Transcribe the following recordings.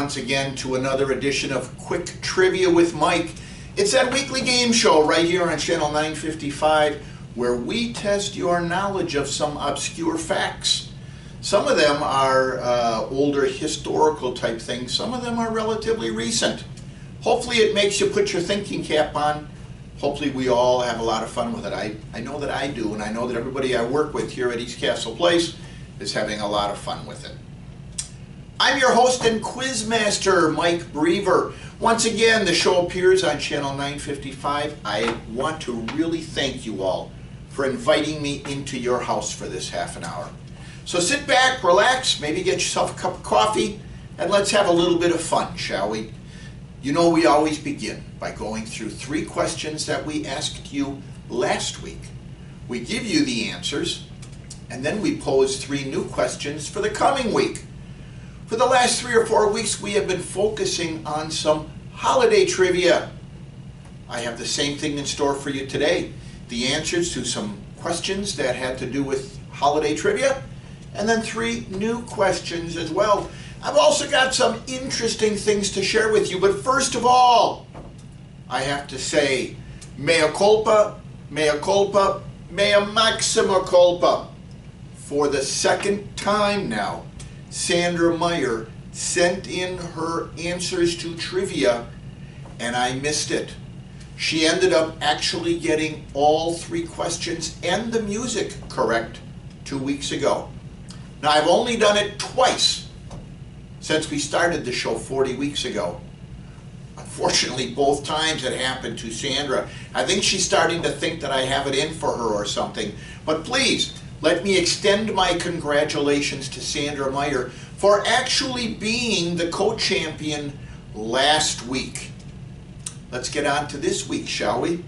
once again to another edition of Quick Trivia with Mike. It's that weekly game show right here on channel 955 where we test your knowledge of some obscure facts. Some of them are older historical type things. Some of them are relatively recent. Hopefully it makes you put your thinking cap on. Hopefully we all have a lot of fun with it. I know that I do, and I know that everybody I work with here at East Castle Place is having a lot of fun with it. I'm your host and quizmaster, Mike Brever. Once again, the show appears on channel 955. I want to really thank you all for inviting me into your house for this half an hour. So sit back, relax, maybe get yourself a cup of coffee, and let's have a little bit of fun, shall we? You know, we always begin by going through 3 questions that we asked you last week. We give you the answers, and then we pose 3 new questions for the coming week. For the last 3 or 4 weeks, we have been focusing on some holiday trivia. I have the same thing in store for you today. The answers to some questions that had to do with holiday trivia, and then 3 new questions as well. I've also got some interesting things to share with you, but first of all, I have to say, mea culpa, mea culpa, mea maxima culpa. For the second time now, Sandra Meyer sent in her answers to trivia, and I missed it. She ended up actually getting all 3 questions and the music correct 2 weeks ago. Now, I've only done it twice since we started the show 40 weeks ago. Unfortunately, both times it happened to Sandra. I think she's starting to think that I have it in for her or something. But please, let me extend my congratulations to Sandra Meyer for actually being the co-champion last week. Let's get on to this week, shall we?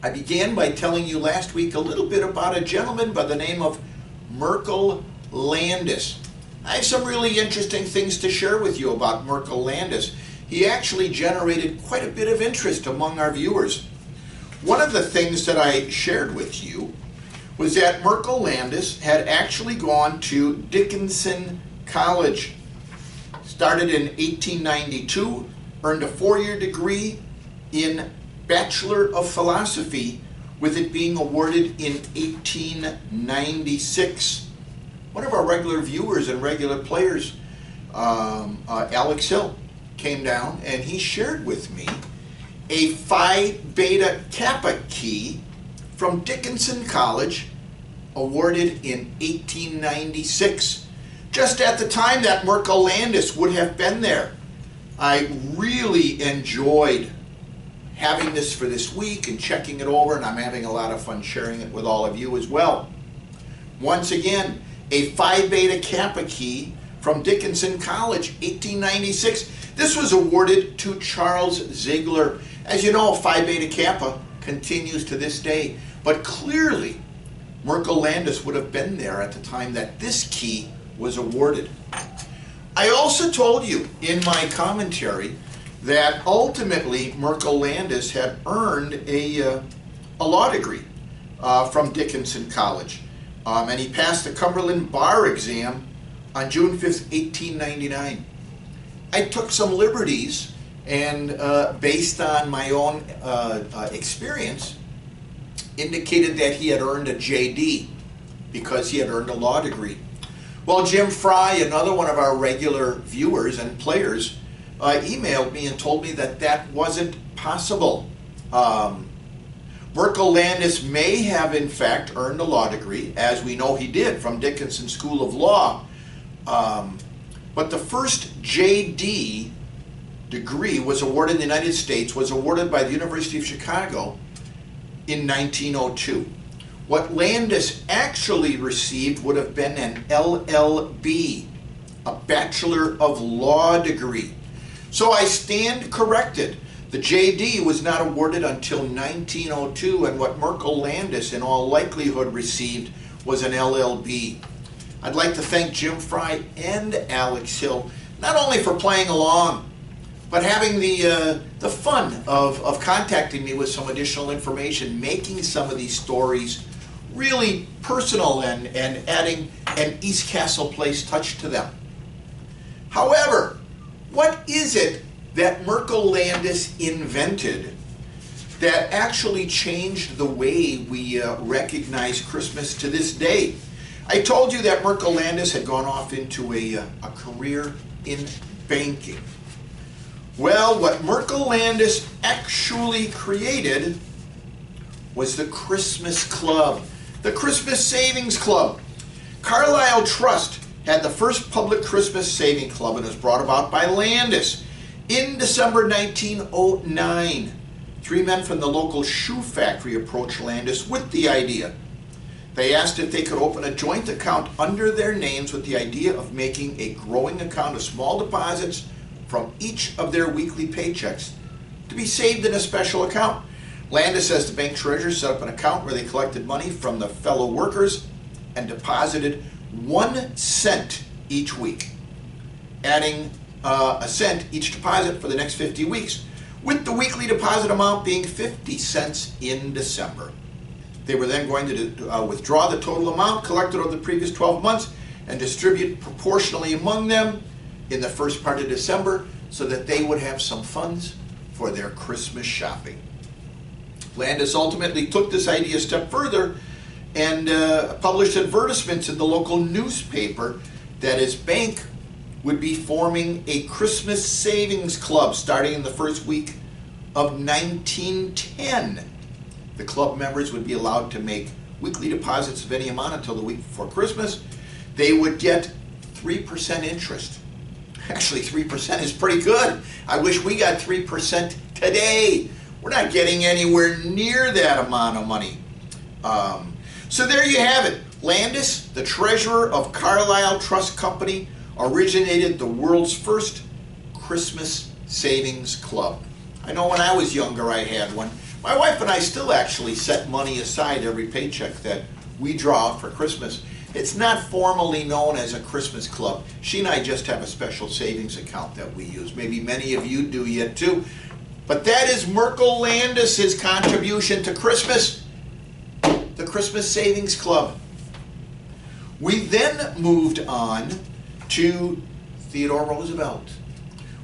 I began by telling you last week a little bit about a gentleman by the name of Merkel Landis. I have some really interesting things to share with you about Merkel Landis. He actually generated quite a bit of interest among our viewers. One of the things that I shared with you was that Merkel Landis had actually gone to Dickinson College. Started in 1892, earned a 4-year degree in Bachelor of Philosophy, with it being awarded in 1896. One of our regular viewers and regular players, Alex Hill, came down and he shared with me a Phi Beta Kappa key from Dickinson College, awarded in 1896, just at the time that Merkel Landis would have been there. I really enjoyed having this for this week and checking it over, and I'm having a lot of fun sharing it with all of you as well. Once again, a Phi Beta Kappa key from Dickinson College, 1896. This was awarded to Charles Ziegler. As you know, Phi Beta Kappa continues to this day, but clearly Merkel Landis would have been there at the time that this key was awarded. I also told you in my commentary that ultimately Merkel Landis had earned a law degree from Dickinson College, and he passed the Cumberland Bar exam on June 5th, 1899. I took some liberties and based on my own experience, indicated that he had earned a JD because he had earned a law degree. Well, Jim Fry, another one of our regular viewers and players, emailed me and told me that that wasn't possible. Merkel Landis may have in fact earned a law degree, as we know he did from Dickinson School of Law, but the first JD degree was awarded in the United States, was awarded by the University of Chicago in 1902. What Landis actually received would have been an LLB, a Bachelor of Law degree. So I stand corrected. The JD was not awarded until 1902, and what Merkel Landis in all likelihood received was an LLB. I'd like to thank Jim Fry and Alex Hill, not only for playing along, but having the fun of contacting me with some additional information, making some of these stories really personal and adding an East Castle Place touch to them. However, what is it that Merkel Landis invented that actually changed the way we recognize Christmas to this day? I told you that Merkel Landis had gone off into a career in banking. Well, what Merkel Landis actually created was the Christmas Club, the Christmas Savings Club. Carlyle Trust had the first public Christmas saving club and was brought about by Landis. In December 1909, 3 men from the local shoe factory approached Landis with the idea. They asked if they could open a joint account under their names with the idea of making a growing account of small deposits from each of their weekly paychecks to be saved in a special account. Landis, as the bank treasurer, set up an account where they collected money from the fellow workers and deposited 1 cent each week, adding a cent each deposit for the next 50 weeks, with the weekly deposit amount being 50 cents in December. They were then going to withdraw the total amount collected over the previous 12 months and distribute proportionally among them in the first part of December so that they would have some funds for their Christmas shopping. Landis ultimately took this idea a step further and published advertisements in the local newspaper that his bank would be forming a Christmas savings club starting in the first week of 1910. The club members would be allowed to make weekly deposits of any amount until the week before Christmas. They would get 3% interest. Actually, 3% is pretty good. I wish we got 3% today. We're not getting anywhere near that amount of money. So there you have it. Landis, the treasurer of Carlyle Trust Company, originated the world's first Christmas savings club. I know when I was younger I had one. My wife and I still actually set money aside every paycheck that we draw out for Christmas. It's not formally known as a Christmas club. She and I just have a special savings account that we use. Maybe many of you do yet too. But that is Merkel Landis' contribution to Christmas, the Christmas Savings Club. We then moved on to Theodore Roosevelt.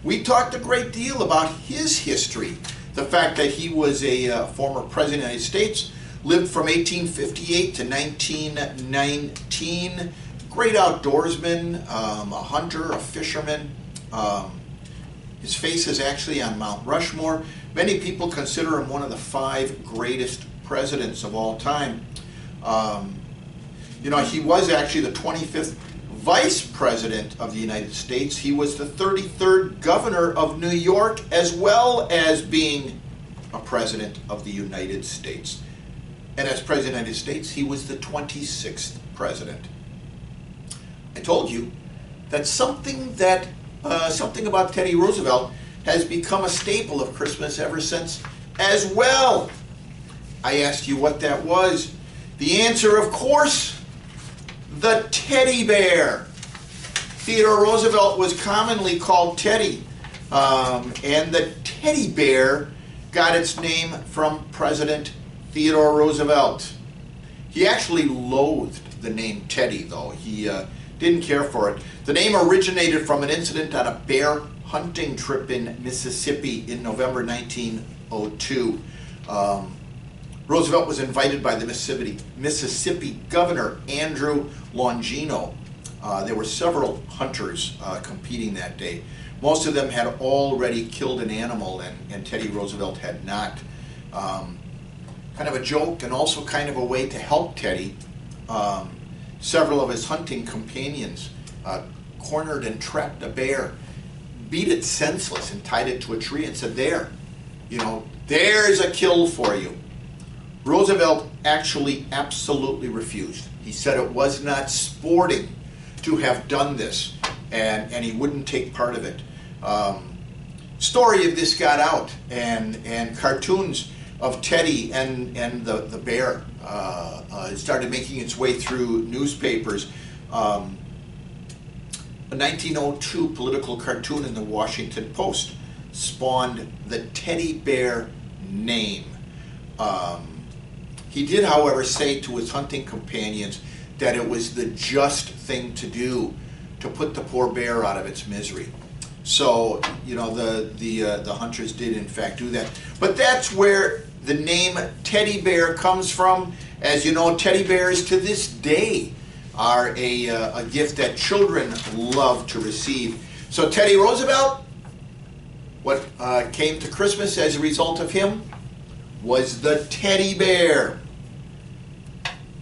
We talked a great deal about his history, the fact that he was a former president of the United States, lived from 1858 to 1919, great outdoorsman, a hunter, a fisherman. His face is actually on Mount Rushmore. Many people consider him one of the 5 greatest presidents of all time. He was actually the 25th Vice President of the United States. He was the 33rd Governor of New York, as well as being a President of the United States. And as President of the United States, he was the 26th President. I told you that something about Teddy Roosevelt has become a staple of Christmas ever since as well. I asked you what that was. The answer, of course, the teddy bear. Theodore Roosevelt was commonly called Teddy, and the teddy bear got its name from President Theodore Roosevelt. He actually loathed the name Teddy, though. He didn't care for it. The name originated from an incident on a bear hunting trip in Mississippi in November 1902. Roosevelt was invited by the Mississippi Governor Andrew Longino. There were several hunters competing that day. Most of them had already killed an animal, and Teddy Roosevelt had not. Kind of a joke and also kind of a way to help Teddy. Several of his hunting companions cornered and trapped a bear, beat it senseless and tied it to a tree and said, there's a kill for you. Roosevelt actually absolutely refused. He said it was not sporting to have done this, and he wouldn't take part of it. Story of this got out, and cartoons of Teddy and the bear started making its way through newspapers. A 1902 political cartoon in the Washington Post spawned the teddy bear name. He did, however, say to his hunting companions that it was the just thing to do to put the poor bear out of its misery. So, you know, the hunters did in fact do that. But that's where the name teddy bear comes from. As you know, teddy bears to this day are a gift that children love to receive. So Teddy Roosevelt, what came to Christmas as a result of him was the teddy bear.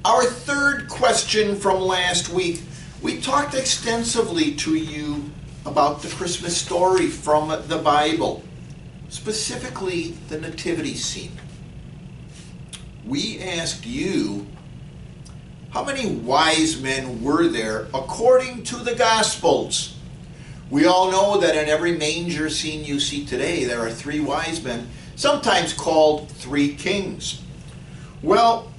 Our third question from last week, we talked extensively to you about the Christmas story from the Bible, specifically the nativity scene. We asked you, how many wise men were there according to the Gospels? We all know that in every manger scene you see today, there are 3 wise men, sometimes called 3 kings. Well,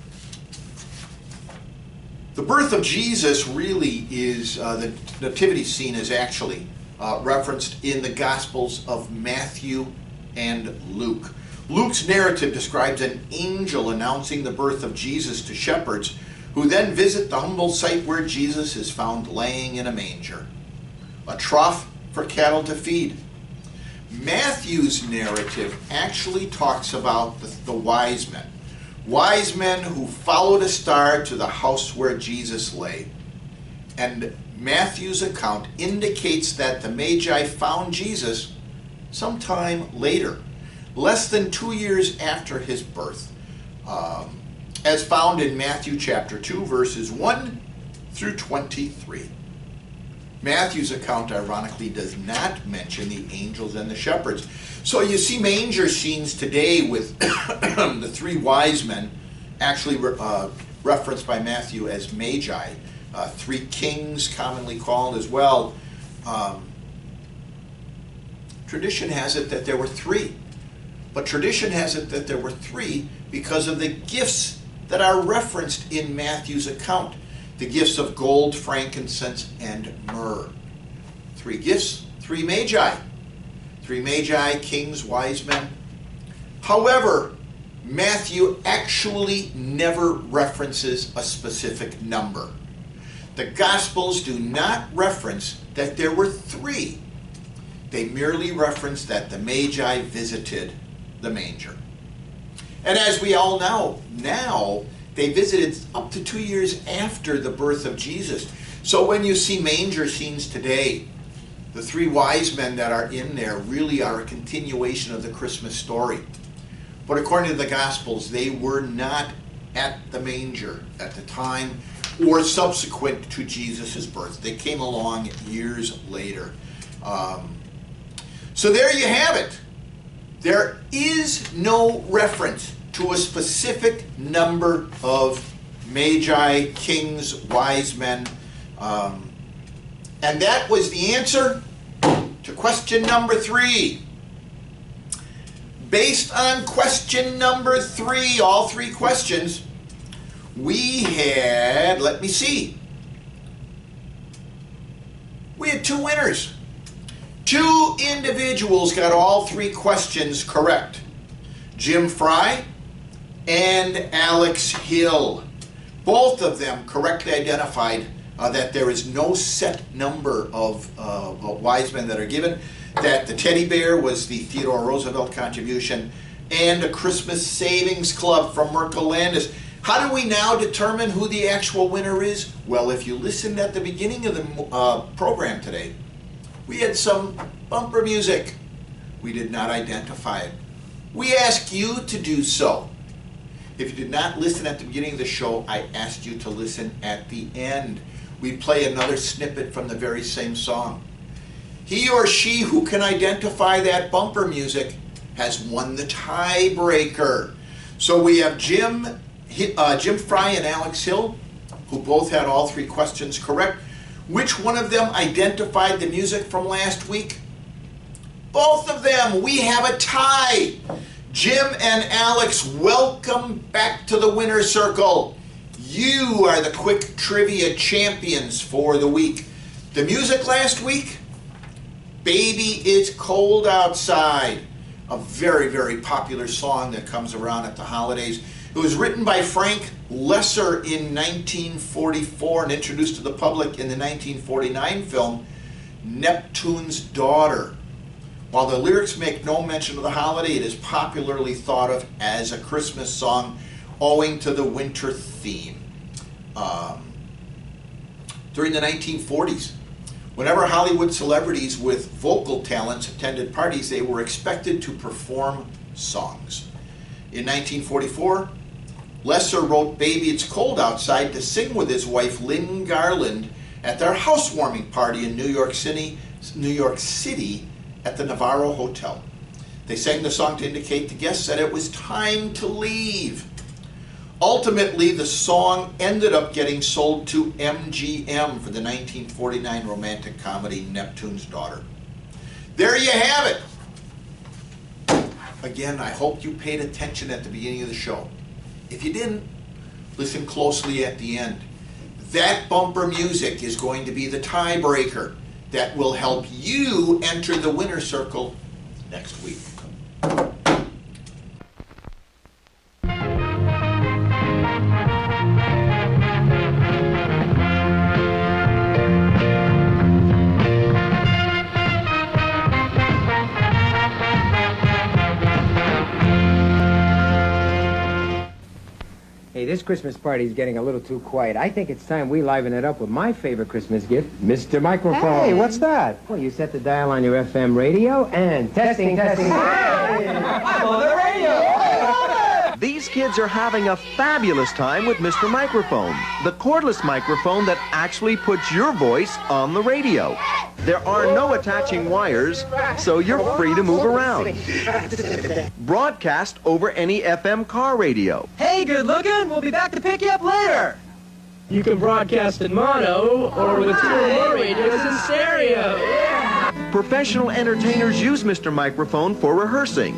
the birth of Jesus really is, the nativity scene is actually referenced in the Gospels of Matthew and Luke. Luke's narrative describes an angel announcing the birth of Jesus to shepherds who then visit the humble site where Jesus is found laying in a manger, a trough for cattle to feed. Matthew's narrative actually talks about the wise men who followed a star to the house where Jesus lay. And Matthew's account indicates that the Magi found Jesus sometime later, less than 2 years after his birth, as found in Matthew chapter 2, verses 1 through 23. Matthew's account, ironically, does not mention the angels and the shepherds. So you see manger scenes today with the 3 wise men, actually referenced by Matthew as magi, 3 kings commonly called as well. Tradition has it that there were 3. But tradition has it that there were 3 because of the gifts that are referenced in Matthew's account. The gifts of gold, frankincense, and myrrh. 3 gifts, 3 magi. 3 magi, kings, wise men. However, Matthew actually never references a specific number. The Gospels do not reference that there were 3. They merely reference that the Magi visited the manger. And as we all know, now they visited up to 2 years after the birth of Jesus. So when you see manger scenes today, the 3 wise men that are in there really are a continuation of the Christmas story. But according to the Gospels, they were not at the manger at the time or subsequent to Jesus' birth. They came along years later. So there you have it. There is no reference to a specific number of magi, kings, wise men. And that was the answer to question number 3. Based on question number 3, all 3 questions, we had, let me see, we had 2 winners. 2 individuals got all 3 questions correct. Jim Fry and Alex Hill. Both of them correctly identified that there is no set number of wise men that are given, that the teddy bear was the Theodore Roosevelt contribution, and a Christmas Savings Club from Merkel Landis. How do we now determine who the actual winner is? Well, if you listened at the beginning of the program today, we had some bumper music. We did not identify it. We ask you to do so. If you did not listen at the beginning of the show, I asked you to listen at the end. We play another snippet from the very same song. He or she who can identify that bumper music has won the tiebreaker. So we have Jim Fry and Alex Hill, who both had all 3 questions correct. Which one of them identified the music from last week? Both of them. We have a tie. Jim and Alex, welcome back to the winner's circle. You are the quick trivia champions for the week. The music last week, Baby It's Cold Outside, a very, very popular song that comes around at the holidays. It was written by Frank lesser in 1944 and introduced to the public in the 1949 film Neptune's Daughter. While the lyrics make no mention of the holiday, it is popularly thought of as a Christmas song owing to the winter theme. During the 1940s, whenever Hollywood celebrities with vocal talents attended parties, they were expected to perform songs. In 1944, Lesser wrote Baby It's Cold Outside to sing with his wife Lynn Garland at their housewarming party in New York City at the Navarro Hotel. They sang the song to indicate to guests that it was time to leave. Ultimately, the song ended up getting sold to MGM for the 1949 romantic comedy Neptune's Daughter. There you have it. Again, I hope you paid attention at the beginning of the show. If you didn't, listen closely at the end. That bumper music is going to be the tiebreaker that will help you enter the winner's circle next week. Hey, this Christmas party is getting a little too quiet. I think it's time we liven it up with my favorite Christmas gift, Mr. Microphone. Hey, what's that? Well, you set the dial on your FM radio and testing. Hey, I'm on the radio! These kids are having a fabulous time with Mr. Microphone, the cordless microphone that actually puts your voice on the radio. There are no attaching wires, so you're free to move around. Broadcast over any FM car radio. Hey, good looking. We'll be back to pick you up later. You can broadcast in mono or with two or more radios in stereo. Professional entertainers use Mr. Microphone for rehearsing.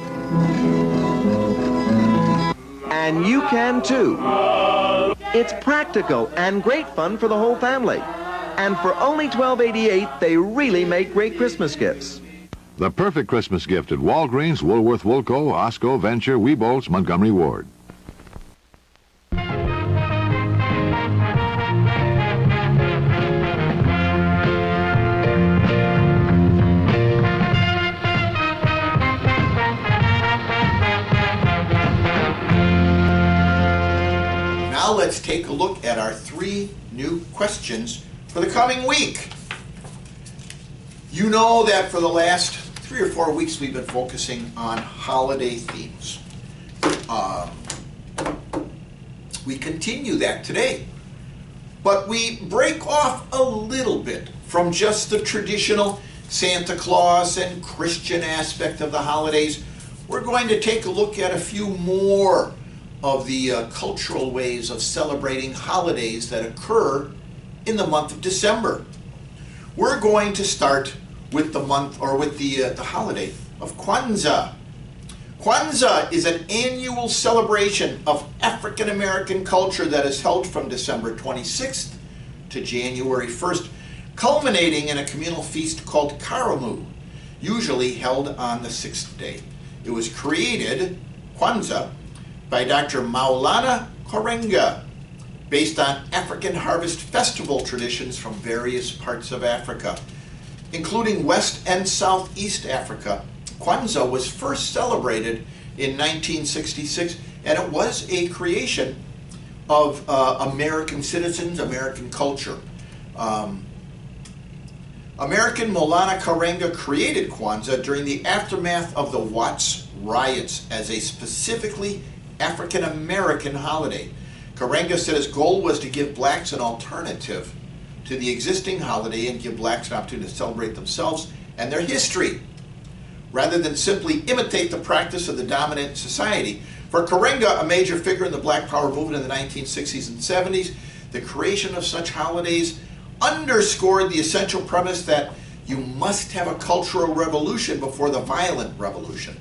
And you can too. It's practical and great fun for the whole family. And for only $12.88, they really make great Christmas gifts. The perfect Christmas gift at Walgreens, Woolworth, Woolco, Osco, Venture, Weebolts, Montgomery Ward. Now let's take a look at our 3 new questions for the coming week. You know that for the last 3 or 4 weeks we've been focusing on holiday themes. We continue that today, but we break off a little bit from just the traditional Santa Claus and Christian aspect of the holidays. We're going to take a look at a few more of the cultural ways of celebrating holidays that occur in the month of December. We're going to start with the holiday of Kwanzaa. Kwanzaa is an annual celebration of African American culture that is held from December 26th to January 1st, culminating in a communal feast called Karamu, usually held on the 6th day. It was created, Kwanzaa, by Dr. Maulana Karenga, based on African harvest festival traditions from various parts of Africa, including West and Southeast Africa. Kwanzaa was first celebrated in 1966, and it was a creation of American citizens, American culture. American Maulana Karenga created Kwanzaa during the aftermath of the Watts riots as a specifically African American holiday. Karenga said his goal was to give blacks an alternative to the existing holiday and give blacks an opportunity to celebrate themselves and their history, rather than simply imitate the practice of the dominant society. For Karenga, a major figure in the Black Power movement in the 1960s and 70s, the creation of such holidays underscored the essential premise that you must have a cultural revolution before the violent revolution.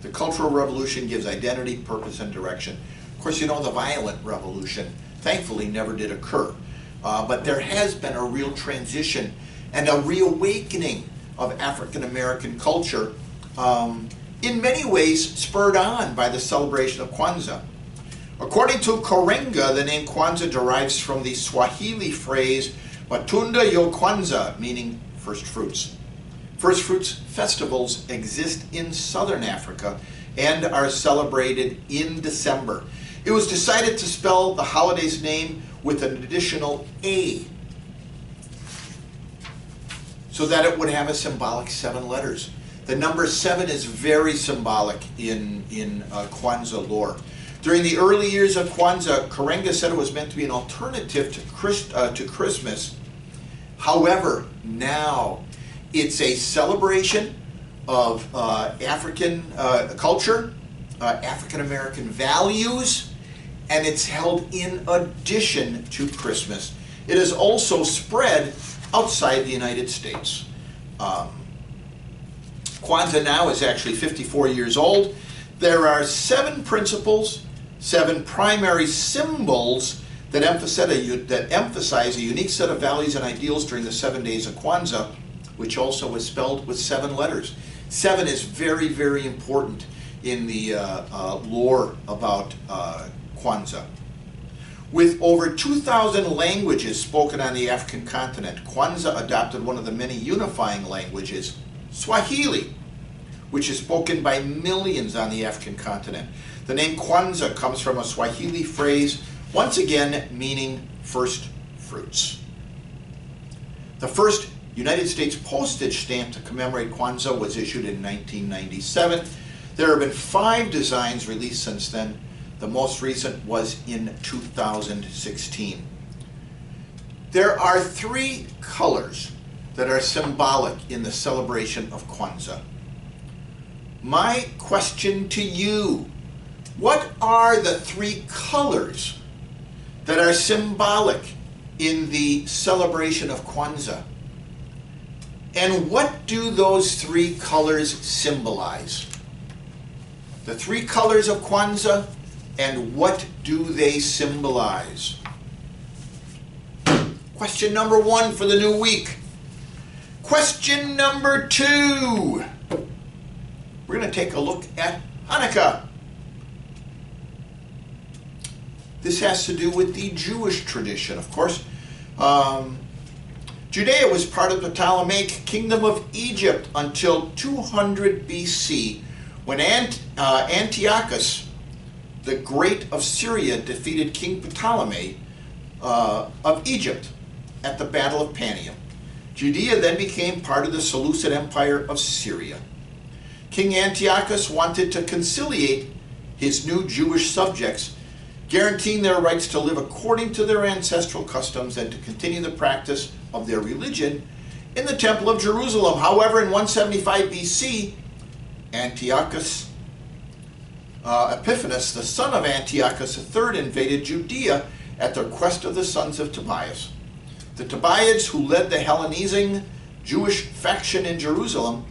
The Cultural Revolution gives identity, purpose, and direction. Of course, you know the violent revolution, thankfully, never did occur. But there has been a real transition and a reawakening of African American culture, in many ways spurred on by the celebration of Kwanzaa. According to Karenga, the name Kwanzaa derives from the Swahili phrase Matunda yo Kwanzaa, meaning first fruits. First fruits festivals exist in southern Africa and are celebrated in December. It was decided to spell the holiday's name with an additional A, so that it would have a symbolic 7 letters. The number 7 is very symbolic in Kwanzaa lore. During the early years of Kwanzaa, Karenga said it was meant to be an alternative to Christmas. However, now it's a celebration of African culture, African American values, and it's held in addition to Christmas. It is also spread outside the United States. Kwanzaa now is actually 54 years old. There are 7 principles, 7 primary symbols that emphasize a unique set of values and ideals during the 7 days of Kwanzaa, which also is spelled with 7 letters. 7 is very, very important in the lore about Kwanzaa. With over 2,000 languages spoken on the African continent, Kwanzaa adopted one of the many unifying languages, Swahili, which is spoken by millions on the African continent. The name Kwanzaa comes from a Swahili phrase, once again meaning first fruits. The first United States postage stamp to commemorate Kwanzaa was issued in 1997. There have been 5 designs released since then. The most recent was in 2016. There are 3 colors that are symbolic in the celebration of Kwanzaa. My question to you, what are the 3 colors that are symbolic in the celebration of Kwanzaa? And what do those 3 colors symbolize? The 3 colors of Kwanzaa, and what do they symbolize? Question number 1 for the new week. Question number 2. We're going to take a look at Hanukkah. This has to do with the Jewish tradition, of course. Judea was part of the Ptolemaic Kingdom of Egypt until 200 BC, when Antiochus the Great of Syria defeated King Ptolemy of Egypt at the Battle of Panium. Judea then became part of the Seleucid Empire of Syria. King Antiochus wanted to conciliate his new Jewish subjects, guaranteeing their rights to live according to their ancestral customs and to continue the practice of their religion in the Temple of Jerusalem. However, in 175 BC, Antiochus Epiphanes, the son of Antiochus III, invaded Judea at the request of the sons of Tobias. The Tobiads, who led the Hellenizing Jewish faction in Jerusalem,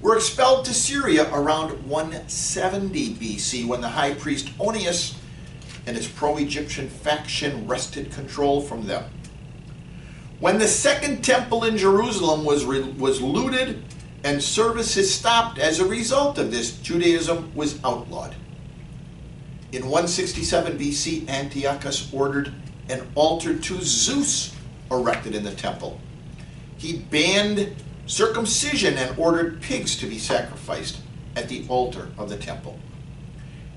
were expelled to Syria around 170 BC when the high priest Onias and his pro-Egyptian faction wrested control from them. When the second temple in Jerusalem was looted and services stopped as a result of this, Judaism was outlawed. In 167 BC, Antiochus ordered an altar to Zeus erected in the temple. He banned circumcision and ordered pigs to be sacrificed at the altar of the temple.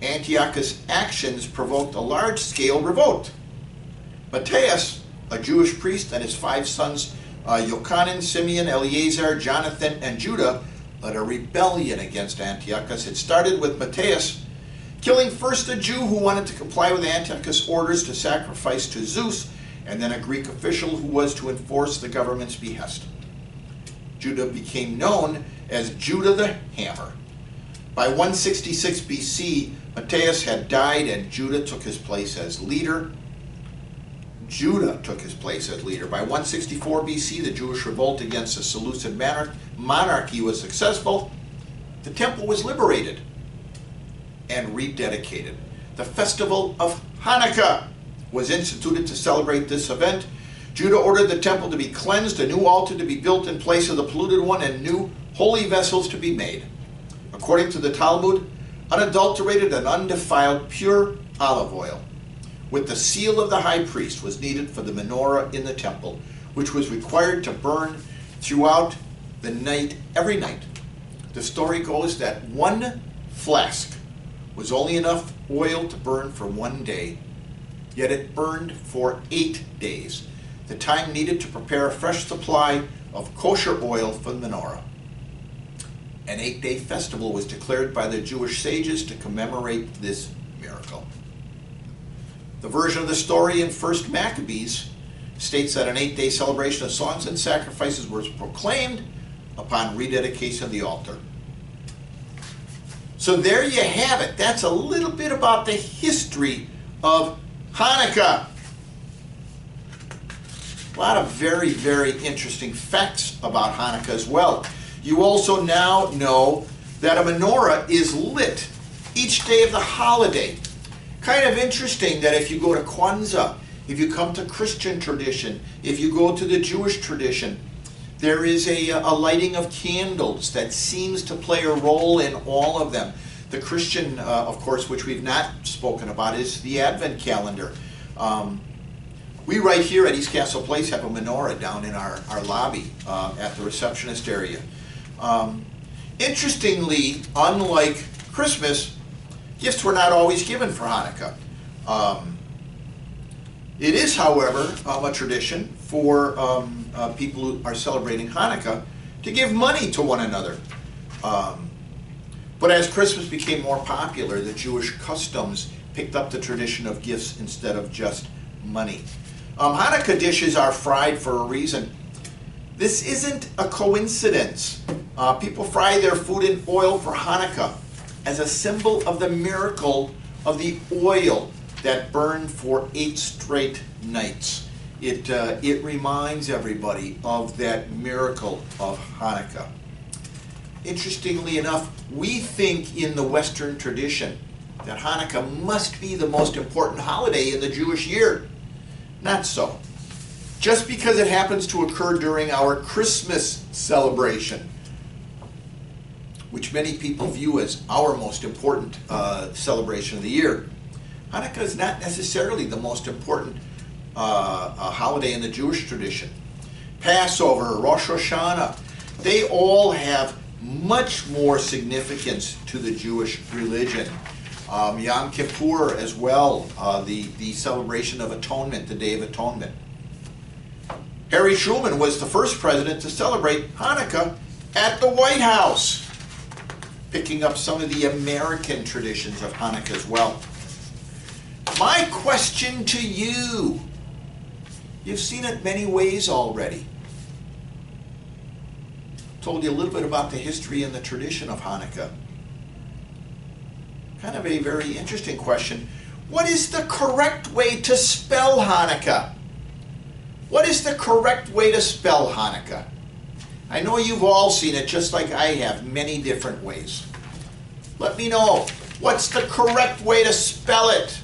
Antiochus' actions provoked a large-scale revolt. Matthias, a Jewish priest, and his 5 sons, Yochanan, Simeon, Eleazar, Jonathan, and Judah, led a rebellion against Antiochus. It started with Matthias killing first a Jew who wanted to comply with Antiochus' orders to sacrifice to Zeus, and then a Greek official who was to enforce the government's behest. Judah became known as Judah the Hammer. By 166 BC, Matthias had died and Judah took his place as leader. By 164 BC, the Jewish revolt against the Seleucid monarchy was successful. The temple was liberated and rededicated. The festival of Hanukkah was instituted to celebrate this event. Judah ordered the temple to be cleansed, a new altar to be built in place of the polluted one, and new holy vessels to be made. According to the Talmud, unadulterated and undefiled, pure, olive oil with the seal of the high priest was needed for the menorah in the temple, which was required to burn throughout the night, every night. The story goes that one flask was only enough oil to burn for 1 day, yet it burned for 8 days, the time needed to prepare a fresh supply of kosher oil for the menorah. An 8-day festival was declared by the Jewish sages to commemorate this miracle. The version of the story in 1 Maccabees states that an 8-day celebration of songs and sacrifices was proclaimed upon rededication of the altar. So there you have it. That's a little bit about the history of Hanukkah. A lot of very, very interesting facts about Hanukkah as well. You also now know that a menorah is lit each day of the holiday. Kind of interesting that if you go to Kwanzaa, if you come to Christian tradition, if you go to the Jewish tradition, there is a lighting of candles that seems to play a role in all of them. The Christian, of course, which we've not spoken about, is the Advent calendar. We right here at East Castle Place have a menorah down in our lobby at the receptionist area. Interestingly, unlike Christmas, gifts were not always given for Hanukkah. It is, however, a tradition for people who are celebrating Hanukkah to give money to one another. But as Christmas became more popular, the Jewish customs picked up the tradition of gifts instead of just money. Hanukkah dishes are fried for a reason. This isn't a coincidence. People fry their food in oil for Hanukkah as a symbol of the miracle of the oil that burned for 8 straight nights. It reminds everybody of that miracle of Hanukkah. Interestingly enough, we think in the Western tradition that Hanukkah must be the most important holiday in the Jewish year. Not so. Just because it happens to occur during our Christmas celebration, which many people view as our most important celebration of the year, Hanukkah is not necessarily the most important holiday in the Jewish tradition. Passover, Rosh Hashanah, they all have much more significance to the Jewish religion. Yom Kippur as well, the celebration of atonement, the Day of Atonement. Harry Truman was the first president to celebrate Hanukkah at the White House, picking up some of the American traditions of Hanukkah as well. My question to you, you've seen it many ways already. Told you a little bit about the history and the tradition of Hanukkah. Kind of a very interesting question. What is the correct way to spell Hanukkah? What is the correct way to spell Hanukkah? I know you've all seen it just like I have, many different ways. Let me know. What's the correct way to spell it?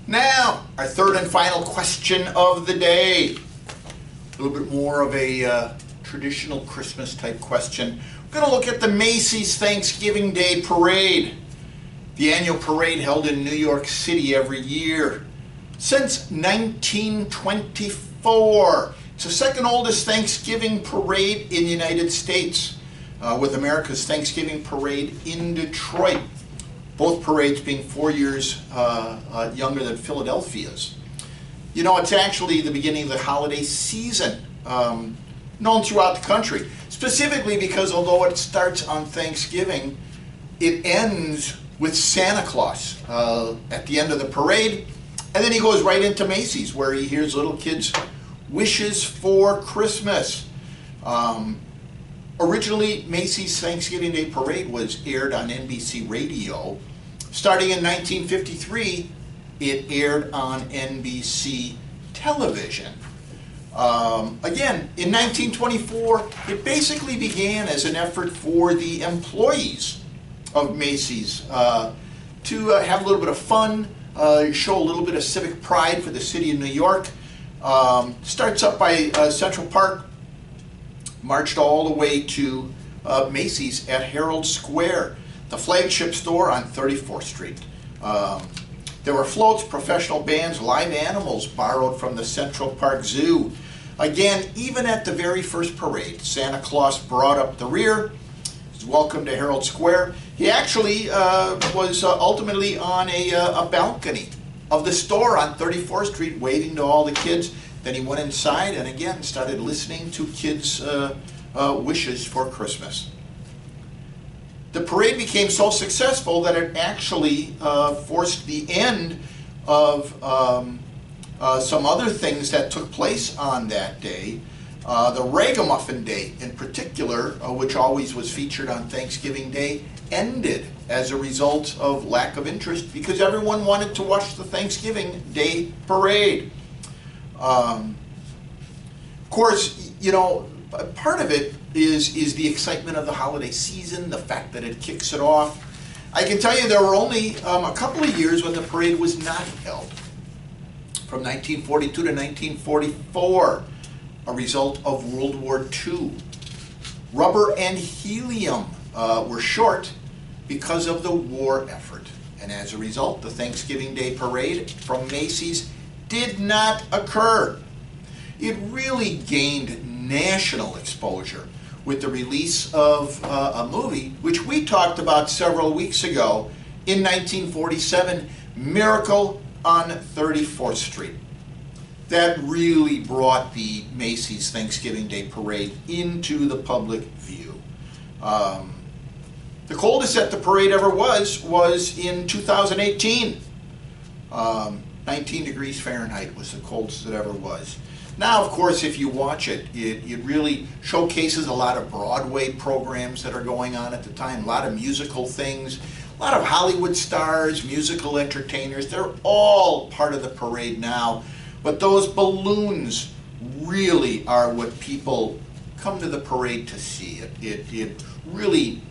Now, our third and final question of the day. A little bit more of a traditional Christmas type question. We're going to look at the Macy's Thanksgiving Day Parade, the annual parade held in New York City every year since 1924. It's the second oldest Thanksgiving parade in the United States, with America's Thanksgiving Parade in Detroit. Both parades being 4 years younger than Philadelphia's. You know, it's actually the beginning of the holiday season, known throughout the country. Specifically because although it starts on Thanksgiving, it ends with Santa Claus at the end of the parade. And then he goes right into Macy's, where he hears little kids' wishes for Christmas. Originally, Macy's Thanksgiving Day Parade was aired on NBC Radio. Starting in 1953, it aired on NBC Television. Again, in 1924, it basically began as an effort for the employees of Macy's to have a little bit of fun, show a little bit of civic pride for the city of New York. Starts up by Central Park, marched all the way to Macy's at Herald Square. the flagship store on 34th Street. There were floats, professional bands, live animals borrowed from the Central Park Zoo. Again, even at the very first parade, Santa Claus brought up the rear. He's welcome to Herald Square. He actually was ultimately on a balcony of the store on 34th Street waving to all the kids. Then he went inside and again started listening to kids' wishes for Christmas. The parade became so successful that it actually forced the end of some other things that took place on that day. The Ragamuffin Day in particular, which always was featured on Thanksgiving Day, ended as a result of lack of interest because everyone wanted to watch the Thanksgiving Day parade. Of course, you know, part of it is the excitement of the holiday season, the fact that it kicks it off. I can tell you there were only a couple of years when the parade was not held. From 1942 to 1944, a result of World War II. Rubber and helium were short because of the war effort. And as a result, the Thanksgiving Day parade from Macy's did not occur. It really gained national exposure with the release of a movie, which we talked about several weeks ago, in 1947, Miracle on 34th Street. That really brought the Macy's Thanksgiving Day Parade into the public view. The coldest that the parade ever was in 2018. 19 degrees Fahrenheit was the coldest it ever was. Now, of course, if you watch it, it really showcases a lot of Broadway programs that are going on at the time, a lot of musical things, a lot of Hollywood stars, musical entertainers. They're all part of the parade now. But those balloons really are what people come to the parade to see. It really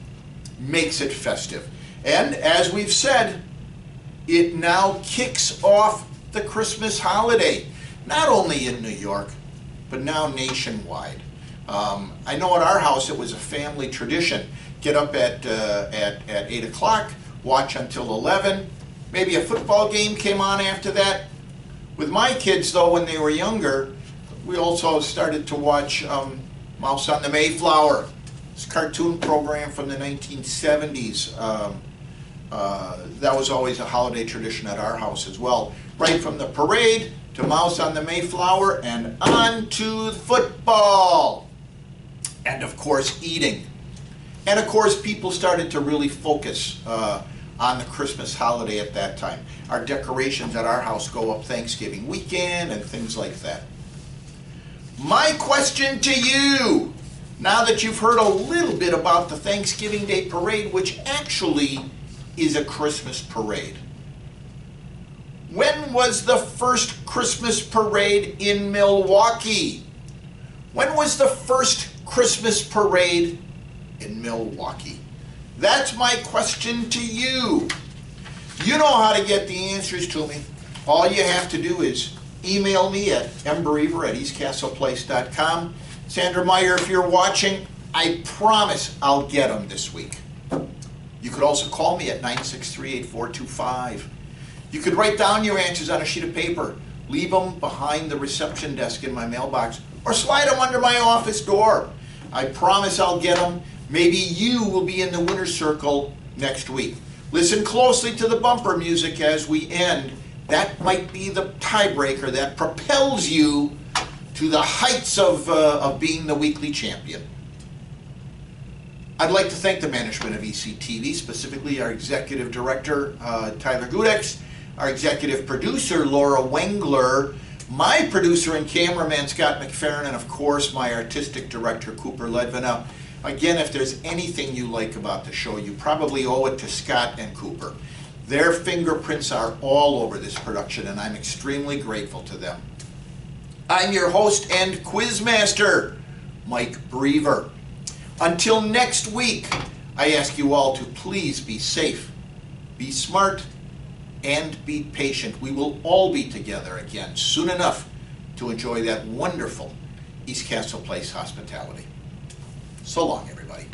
makes it festive. And as we've said, it now kicks off the Christmas holiday. Not only in New York, but now nationwide. I know at our house it was a family tradition. Get up at 8 o'clock, watch until 11. Maybe a football game came on after that. With my kids, though, when they were younger, we also started to watch Mouse on the Mayflower, this cartoon program from the 1970s. That was always a holiday tradition at our house as well. Right from the parade to Mouse on the Mayflower and on to football. And of course, eating. And of course, people started to really focus on the Christmas holiday at that time. Our decorations at our house go up Thanksgiving weekend and things like that. My question to you, now that you've heard a little bit about the Thanksgiving Day Parade, which actually is a Christmas parade. When was the first Christmas parade in Milwaukee? When was the first Christmas parade in Milwaukee? That's my question to you. You know how to get the answers to me. All you have to do is email me at mbereaver@eastcastleplace.com. Sandra Meyer, if you're watching, I promise I'll get them this week. You could also call me at 963-8425. You could write down your answers on a sheet of paper, leave them behind the reception desk in my mailbox, or slide them under my office door. I promise I'll get them. Maybe you will be in the winner's circle next week. Listen closely to the bumper music as we end. That might be the tiebreaker that propels you to the heights of being the weekly champion. I'd like to thank the management of ECTV, specifically our executive director, Tyler Gudex, our executive producer, Laura Wengler, my producer and cameraman, Scott McFerrin, and of course, my artistic director, Cooper Ledvin. Now, again, if there's anything you like about the show, you probably owe it to Scott and Cooper. Their fingerprints are all over this production, and I'm extremely grateful to them. I'm your host and quizmaster, Mike Brever. Until next week, I ask you all to please be safe, be smart, and be patient. We will all be together again soon enough to enjoy that wonderful East Castle Place hospitality. So long, everybody.